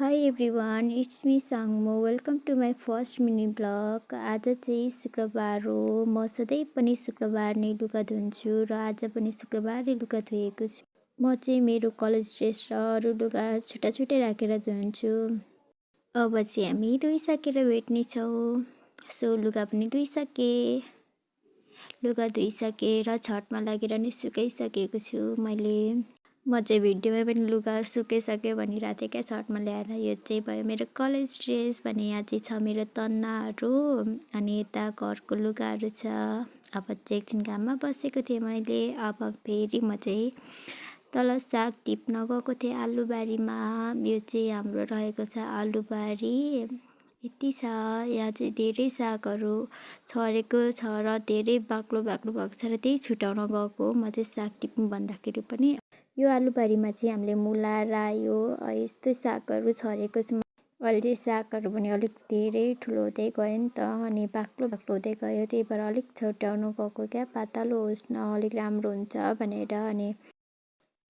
Hi everyone, it's me Sangmo. Welcome to my first mini vlog. आज चाहिँ शुक्रबार हो। म सधैँ पनि शुक्रबार नै लुगा धुन्छु र आज पनि शुक्रबारै लुगा धोएको छु। म चाहिँ मेरो कलेज ड्रेस र अरू लुगा छुट्टा राखेर धुन्छु। अब चाहिँ हामी धोइसकेर भेट्नेछौँ। सो लुगा पनि धोइसके। लुगा धोइसकेर छतमा लागेर नै सुकाइसकेको छु मैले। म चाहिँ भिडियोमा पनि लुगा सुकाइसक्यो भनिरहेको थिएँ क्या छतमा ल्याएर। यो चाहिँ भयो मेरो कलेज ड्रेस भने यहाँ चाहिँ छ मेरो तन्नाहरू अनि यता घरको लुगाहरू छ। अब चाहिँ एकछिन घाममा बसेको थिएँ मैले। अब फेरि म चाहिँ तल साग टिप्न गएको थिएँ आलुबारीमा। यो चाहिँ हाम्रो रहेको छ आलुबारी। यति छ यहाँ चाहिँ धेरै सागहरू छरेको छ र धेरै बाक्लो भएको छ र त्यही छुटाउन गएको। म चाहिँ साग टिप्नु भन्दाखेरि पनि यो आलुबारीमा चाहिँ हामीले मुला रायो यस्तै सागहरू छरेको छ। अहिले चाहिँ सागहरू पनि अलिक धेरै ठुलो हुँदै गयो नि त अनि बाक्लो हुँदै गयो। त्यही भएर अलिक छुट्याउनु गएको क्या, पातलो होस् न अलिक राम्रो हुन्छ भनेर। अनि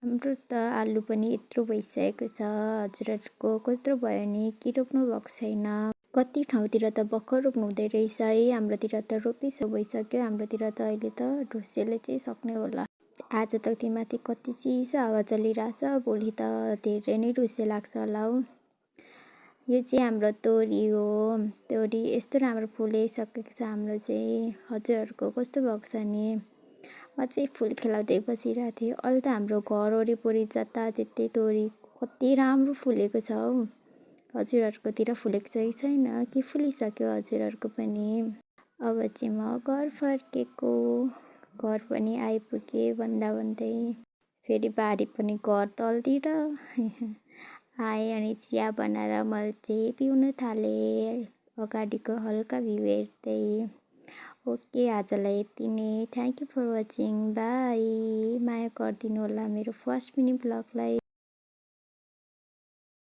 हाम्रो त आलु पनि यत्रो भइसकेको छ। हजुरहरूको कत्रो भयो नि कि रोप्नु भएको छैन? कति ठाउँतिर त भर्खर रोप्नु हुँदै रहेछ है। हाम्रोतिर त भइसक्यो। हाम्रोतिर त अहिले त ढुस्सेले चाहिँ सक्ने होला। आज त त्यहीमाथि कति चिसो हावा चलिरहेछ। भोलि त धेरै नै ढुस्से लाग्छ होला हौ। यो चाहिँ हाम्रो तोरी हो। तोरी यस्तो राम्रो फुलिसकेको छ हाम्रो चाहिँ। हजुरहरूको कस्तो भएको छ नि? म चाहिँ फुल खेलाउँदै बसिरहेको थिएँ। अहिले त हाम्रो घर वरिपरि जताततै तोरी कति राम्रो फुलेको छ हौ। हजुरहरूकोतिर फुलेको छ कि छैन कि फुलिसक्यो हजुरहरूको पनि? अब चाहिँ म घर फर्केको। घर पनि आइपुगे भन्दै फेरि बारी पनि घर तलतिर आएँ अनि चिया बनाएर मैले चाहिँ पिउन थालेँ अगाडिको हल्का भ्यू हेर्दै। ओके, आजलाई यति नै। Thank you for watching. Bye. माया गरिदिनु होला मेरो फर्स्ट मिनी ब्लगलाई।